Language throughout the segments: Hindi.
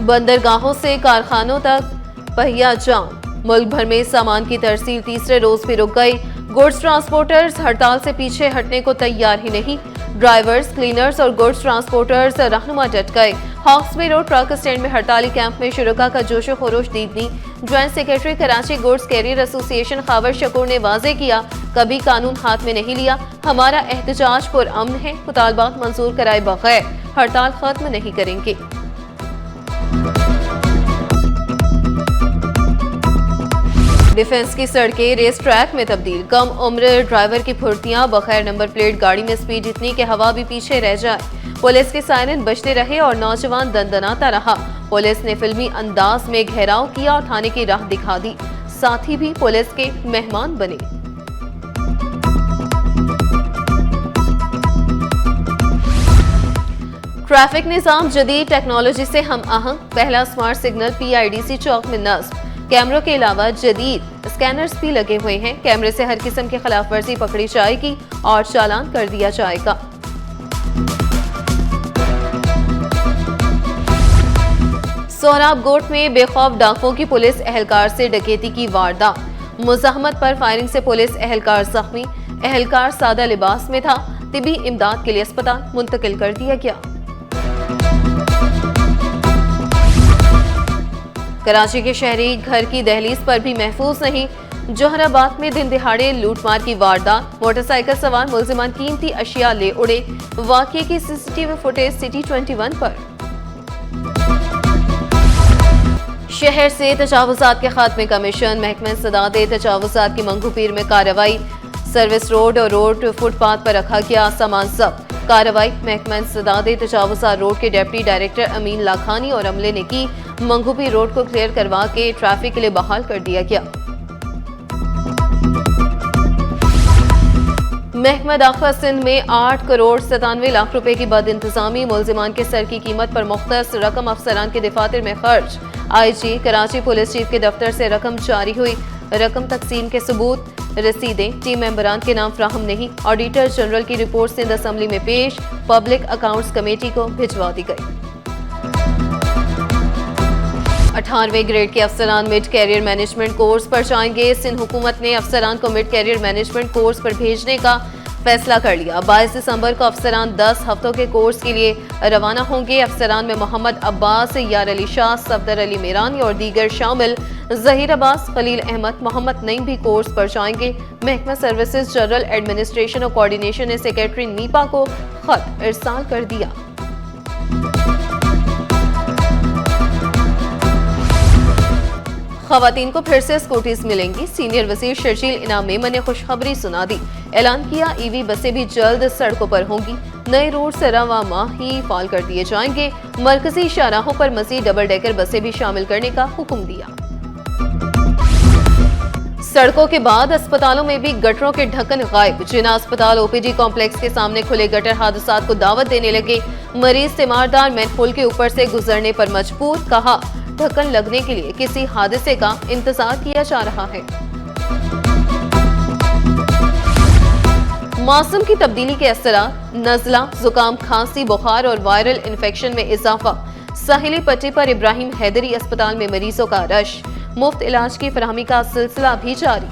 बंदरगाहों से कारखानों तक पहिया जाम। मुल्क भर में सामान की तरसील तीसरे रोज भी रुक गई। गुड्स ट्रांसपोर्टर्स हड़ताल से पीछे हटने को तैयार ही नहीं। ड्राइवर्स, क्लीनर्स और गुड्स ट्रांसपोर्टर्स रहनुमा डट गए। हॉक्सबे रोड ट्रक स्टैंड में हड़ताली कैंप में शुरका का जोशो खरोश दीदनी। Joint secretary Karachi goods carrier association Khawar Shakoor ने वाजे किया, कभी कानून हाथ में नहीं लिया। हमारा एहतजाज पुरअमन है, मुतालबात मंजूर कराए बगैर हड़ताल खत्म नहीं करेंगे। डिफेंस की सड़कें रेस ट्रैक में तब्दील। कम उम्र ड्राइवर की फुर्तियां, बगैर नंबर प्लेट गाड़ी में स्पीड इतनी कि हवा भी पीछे रह जाए। पुलिस के सायरन बजते रहे और नौजवान दंदनाता रहा। पुलिस ने फिल्मी अंदाज में घेराव किया और थाने की राह दिखा दी। साथी भी पुलिस के मेहमान बने। ट्रैफिक निजाम जदीद टेक्नोलॉजी से हम आहंग। पहला स्मार्ट सिग्नल PIDC चौक में नस्ब। कैमरों के अलावा जदीद स्कैनर्स भी लगे हुए हैं। कैमरे से हर किस्म की खिलाफ वर्जी पकड़ी जाएगी और चालान कर दिया जाएगा। सोहराब गोट में बेखौफ डाकुओं की पुलिस एहलकार से डकैती की वारदात। मुजाहमत पर फायरिंग से पुलिस एहलकार जख्मी। एहलकार सादा लिबास में था, तिबी इमदाद के लिए अस्पताल मुंतकिल कर दिया गया। कराची के शहरी घर की दहलीज पर भी महफूज नहीं। जोहराबाद में दिन दिहाड़े लूटमार की वारदात। मोटरसाइकिल सवार मुल्जिमान कीमती अशिया ले उड़े। वाकये की CCTV फुटेज सिटी 21 पर। शहर से तजावुजात के खात्मे का मिशन। महकमा सदाद तजावुजात की मंगू पीर में कार्रवाई। सर्विस रोड और रोड फुटपाथ पर रखा गया सामान जब्त। कार्रवाई महकमा सदाद तजावुजात रोड के डिप्टी डायरेक्टर अमीन लाखानी और अमले ने की। मंगूपी रोड को क्लियर करवा के ट्रैफिक के लिए बहाल कर दिया गया। महकमा दाखिला सिंध में 8 करोड़ 97 लाख रुपए की बद इंतजामी। मुल्जिमान के सर की कीमत पर मुख्तस रकम अफसरान के दफातर में खर्च। IG कराची पुलिस चीफ के दफ्तर से रकम जारी हुई। रकम तकसीम के सबूत, रसीदें टीम मेंबरान के नाम फ्राहम नहीं। ऑडिटर जनरल की रिपोर्ट सिंध असम्बली में पेश। पब्लिक अकाउंट्स कमेटी को भिजवा दी गई। 18वें ग्रेड के अफसरान मिड कैरियर मैनेजमेंट कोर्स पर जाएंगे। सिंध हुकूमत ने अफसरान को मिड कैरियर मैनेजमेंट कोर्स पर भेजने का फैसला कर लिया। 22 दिसंबर को अफसरान 10 हफ्तों के कोर्स के लिए रवाना होंगे। अफसरान में मोहम्मद अब्बास, यार अली शाह, सफदर अली मीरानी और दीगर शामिल। जहीर अब्बास, खलील अहमद, मोहम्मद नईम भी कोर्स पर जाएंगे। महकमा सर्विसेज जनरल एडमिनिस्ट्रेशन और कोऑर्डिनेशन ने सेक्रेटरी नीपा को खत इरसाल कर दिया। खवातीन को फिर से स्कूटीज मिलेंगी। सीनियर वजीर शर्जील इनाम मेमन ने खुशखबरी सुना दी। ऐलान किया, EV बसें भी जल्द सड़कों पर होंगी। नए रूट से रवा माह ही फाल कर दिए जाएंगे। मरकजी शाहराहों पर मजीद डबल डेकर बसें भी शामिल करने का हुक्म दिया। सड़कों के बाद अस्पतालों में भी गटरों के ढक्कन गायब। जिना अस्पताल OPD कॉम्प्लेक्स के सामने खुले गटर हादसात को दावत देने लगे। मरीज तीमारदार मैनहोल के ऊपर से गुजरने पर मजबूर। कहा, ढक्कन लगने के लिए किसी हादसे का इंतजार किया जा रहा है। मौसम की तब्दीली के असरात, नज़ला, जुकाम, खांसी, बुखार और वायरल इन्फेक्शन में इजाफा। साहिली पट्टी पर इब्राहिम हैदरी अस्पताल में मरीजों का रश। मुफ्त इलाज की फराहमी का सिलसिला भी जारी।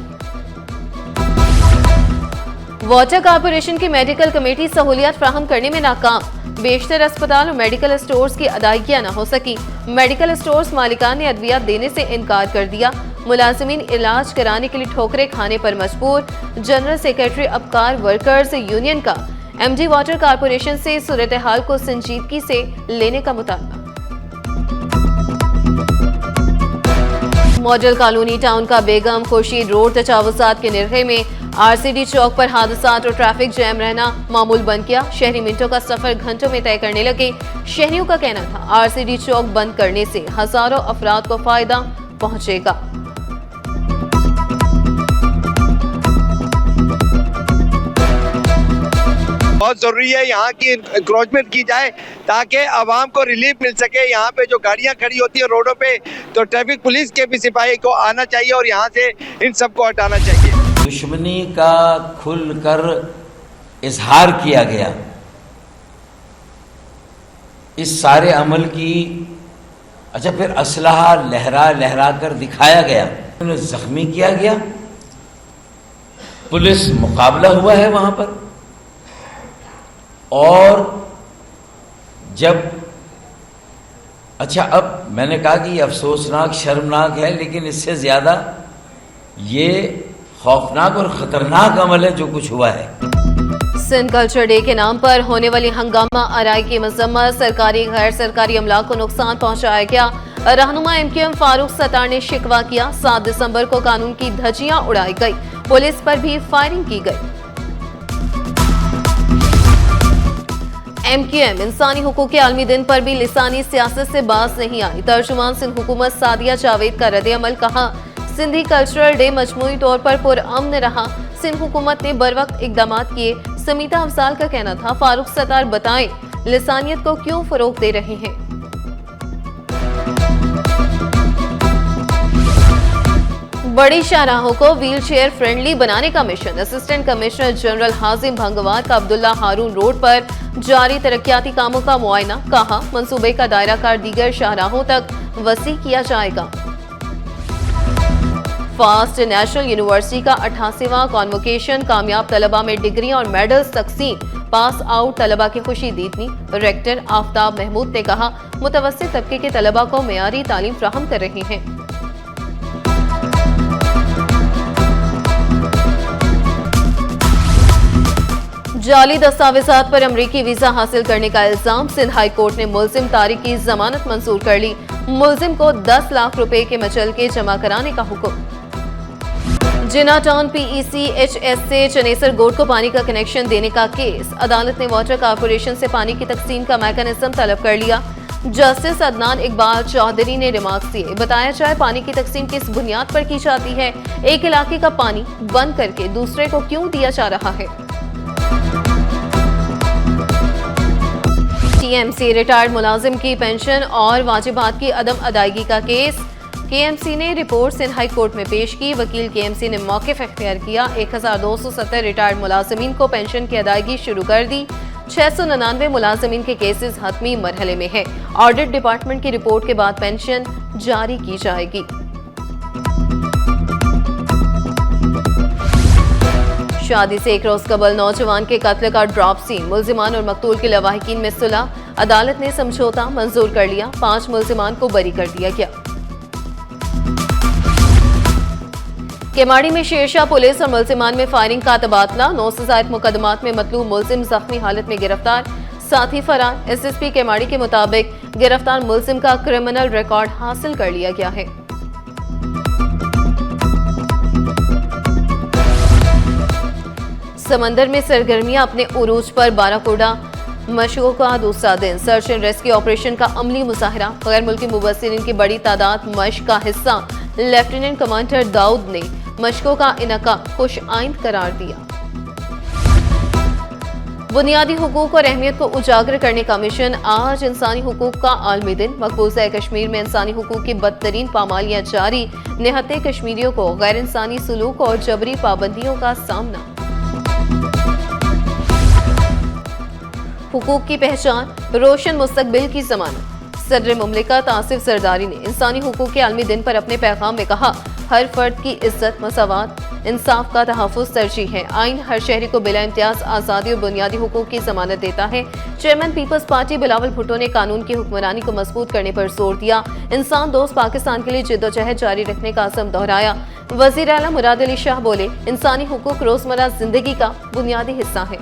वाटर कॉर्पोरेशन की मेडिकल कमेटी सहूलियत फराहम करने में नाकाम। बेशतर अस्पताल और मेडिकल स्टोर्स की अदायगियां न हो सकी। मेडिकल स्टोर्स मालिकान ने अद्वियात देने से इनकार कर दिया। मुलाजिमीन इलाज कराने के लिए ठोकरें खाने पर मजबूर। General secretary Abkar workers union का MD वाटर कॉर्पोरेशन से सूरत हाल को संजीदगी से लेने का मुतालबा। मॉडल कॉलोनी टाउन का बेगम खुर्शीद रोड तजावुजात के निर्हे में RCD चौक पर हादसात और ट्रैफिक जैम रहना मामूल बन गया। शहरी मिनटों का सफर घंटों में तय करने लगे। शहरियों का कहना था, RCD चौक बंद करने से हजारों अफराद को फायदा पहुंचेगा। बहुत जरूरी है यहाँ की इंक्रोचमेंट की जाए ताकि आवाम को रिलीफ मिल सके। यहाँ पे जो गाड़ियाँ खड़ी होती है रोडों पे, तो ट्रैफिक पुलिस के भी सिपाही को आना चाहिए और यहाँ से इन सबको हटाना चाहिए। दुश्मनी का खुलकर इजहार किया गया। इस सारे अमल की अच्छा, फिर असलहा लहरा लहरा कर दिखाया गया, उन्हें जख्मी किया गया, पुलिस मुकाबला हुआ है वहां पर। और जब अच्छा, अब मैंने कहा कि ये अफसोसनाक शर्मनाक है, लेकिन इससे ज्यादा ये खौफनाक और खतरनाक अमल है जो कुछ हुआ है। सिंध कल्चर डे के नाम पर होने वाली हंगामा आराई की मजम्मत, सरकारी गैर सरकारी अमला को नुकसान पहुंचाया गया। रहनुमा MQM फारूक सत्तार ने शिकवा किया। 7 दिसंबर को कानून की धज्जियां उड़ाई गई, पुलिस पर भी फायरिंग की गई। MQM इंसानी हुकूक के आलमी दिन पर भी लिसानी सियासत से बाज नहीं आई। तर्जुमान सिंध हुकूमत सादिया जावेद का रद्द-ए-अमल, कहा सिंधी कल्चरल डे मजमूई तौर पर पुरअमन रहा, सिंध हुकूमत ने बरवक्त इकदाम किए। समीता अफजाल का कहना था, फारूक सत्तार बताएं लिसानियत को क्यों फरोग दे रहे हैं। बड़ी शाहराहों को व्हील चेयर फ्रेंडली बनाने का मिशन, असिस्टेंट कमिश्नर जनरल हाजिम भंगवार का अब्दुल्ला हारून रोड पर जारी तरक्याती कामों का मुआयना, कहा मंसूबे का दायरा कार दीगर शाहराहों तक वसी किया जाएगा। फास्ट नेशनल यूनिवर्सिटी का 88वां कॉन्वोकेशन, कामयाब तलबा में डिग्रियां और मेडल्स तकसीम, पास आउट तलबा की खुशी दीदनी। रेक्टर आफ्ताब महमूद ने कहा मुतवस्सित तबके के तलबा को मेयारी तालीम फ्राहम कर रहे हैं। जाली दस्तावेजात पर अमरीकी वीजा हासिल करने का इल्जाम, सिंध हाई कोर्ट ने मुलजिम तारिक की जमानत मंजूर कर ली। मुलजिम को 10 लाख रुपए के मचलके जमा कराने का हुक्म। जिना टाउन PECHS से चनेसर गोड को पानी का कनेक्शन देने का केस, अदालत ने वाटर कॉर्पोरेशन से पानी की तकसीम का मैकेनिज्म तलब कर लिया। जस्टिस अदनान इकबाल चौधरी ने रिमार्क्स दिए, बताया जाए पानी की तकसीम किस बुनियाद पर की जाती है, एक इलाके का पानी बंद करके दूसरे को क्यों दिया जा रहा है। TMC रिटायर्ड मुलाजिम की पेंशन और वाजिबात की अदम अदायगी का केस, KMC ने रिपोर्ट सिंध हाई कोर्ट में पेश की। वकील KMC ने मौक़िफ़ इख्तियार किया। 1270 रिटायर्ड मुलाजिमीन को पेंशन की अदायगी शुरू कर दी। 699 मुलाजिमीन के केसेस हतमी मरहले में है। ऑडिट डिपार्टमेंट की रिपोर्ट के बाद पेंशन जारी की जाएगी। शादी से एक रोज कबल नौजवान के कत्ल का ड्रॉप सीन, मुल्जिमान और मकतूल के लवाहिकीन में सुलह, अदालत ने समझौता मंजूर कर लिया। 5 मुल्जिमान को बरी कर दिया गया। केमाड़ी में शेरशाह पुलिस और मुल्जिमान में फायरिंग का तबादला, 9 से ज़ायद मुकदमात में मतलूब मुल्जिम जख्मी हालत में गिरफ्तार, साथी फरार। SSP केमाड़ी के मुताबिक गिरफ्तार मुल्जिम का क्रिमिनल रिकॉर्ड हासिल कर लिया गया है। समंदर में सरगर्मियां अपने उरूज पर, बाराकोडा मशकों का दूसरा दिन, सर्च एंड रेस्क्यू ऑपरेशन का अमली मुजाहरा, गैर मुल्की मुबस्सिरीन की बड़ी तादाद मशक का हिस्सा। लेफ्टिनेंट कमांडर दाऊद ने मशकों का इनका खुश आइंद करार दिया। बुनियादी हुकूक और अहमियत को उजागर करने का मिशन, आज इंसानी हुकूक का आलमी दिन। मकबूजा कश्मीर में इंसानी हुकूक की बदतरीन पामालियां जारी, निहत्ते कश्मीरियों को गैर इंसानी सलूक और जबरी पाबंदियों का सामना। हुकूक की पहचान, रोशन मुस्तकबिल की जमानत। सदर मुमलिकत आसिफ जरदारी ने इंसानी हुकूक के आलमी दिन पर अपने पैगाम में कहा, हर फर्द की इज्जत, मसावात, इंसाफ का तहफ़्फ़ुज़ तरजीह है। आइन हर शहरी को बिला इम्तियाज आज़ादी और बुनियादी हुकूक की जमानत देता है। Chairman Peoples Party Bilawal Bhutto ने कानून की हुक्मरानी को मजबूत करने पर जोर दिया। इंसान दोस्त पाकिस्तान के लिए जिद्दोजहद जारी रखने का अज़म दोहराया। वज़ीर आला मुराद अली शाह बोले, इंसानी हुकूक रोजमर्रा जिंदगी का बुनियादी हिस्सा है।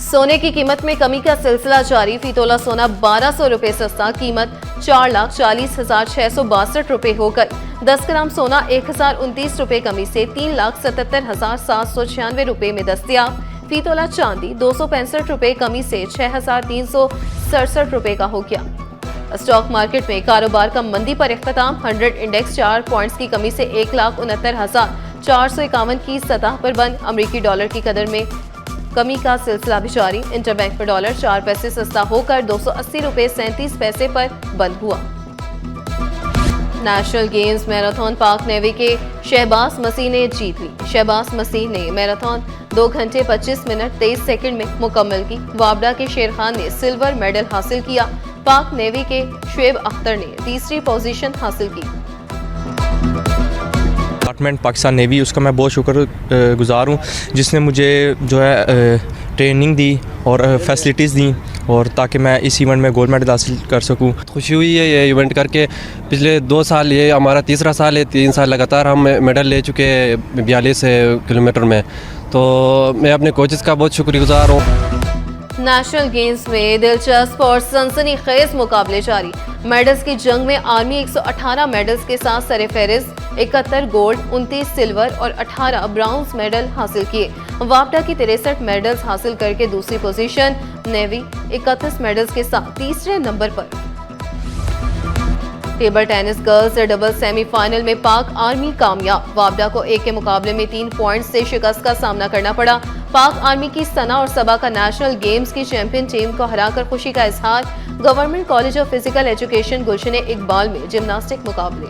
सोने की कीमत में कमी का सिलसिला जारी, फी तोला सोना 1200 रुपए सस्ता, कीमत 4,40,662 रुपए हो गई। 10 ग्राम सोना 1029 रुपए कमी से 3,77,796 रुपए में दस्तयाब। फी तोला चांदी 265 रुपए कमी से 6,367 रुपए का हो गया। स्टॉक मार्केट में कारोबार का मंदी पर इख्तिताम, 100 इंडेक्स 4 पॉइंट्स की कमी से 1,69,451 की सतह पर बंद। अमेरिकी डॉलर की कदर में कमी का सिलसिला भी जारी, इंटरबैंक पर डॉलर 4 पैसे सस्ता होकर 280 रुपए 37 पैसे पर बंद हुआ। नेशनल गेम्स मैराथन, पाक नेवी के शहबाज मसीह ने जीत ली। शहबाज मसीह ने मैराथन 2 घंटे 25 मिनट 23 सेकंड में मुकम्मल की। वापडा के शेर खान ने सिल्वर मेडल हासिल किया। पाक नेवी के शुएब अख्तर ने तीसरी पोजीशन हासिल की। डिपार्टमेंट पाकिस्तान नेवी, उसका मैं बहुत शुक्रगुज़ार हूँ, जिसने मुझे जो है ट्रेनिंग दी और फैसिलिटीज़ दी, और ताकि मैं इस इवेंट में गोल्ड मेडल हासिल कर सकूँ। खुशी हुई है ये इवेंट करके। पिछले 2 साल, ये हमारा तीसरा साल है, 3 साल लगातार हम मेडल ले चुके हैं 42 किलोमीटर में। तो मैं अपने कोचेस का बहुत शुक्रगुज़ार हूँ। नेशनल गेम्स में दिलचस्प और सनसनीखेज मुकाबले जारी। मेडल्स की जंग में आर्मी 118 मेडल्स के साथ सरफहरिस्त 71 गोल्ड, 29 सिल्वर और 18 ब्राउन्स मेडल हासिल किए। वापडा की 63 मेडल्स हासिल करके दूसरी पोजीशन, नेवी 31 मेडल्स के साथ तीसरे नंबर पर। Table tennis girls double semifinal में पाक आर्मी कामयाब। वापडा को 1 के मुकाबले में 3 पॉइंट्स से शिकस्त का सामना करना पड़ा। पाक आर्मी की सना और सबा का नेशनल गेम्स की चैंपियन टीम को हराकर खुशी का इजहार। Government college of physical education Gulshan Iqbal में जिम्नास्टिक मुकाबले।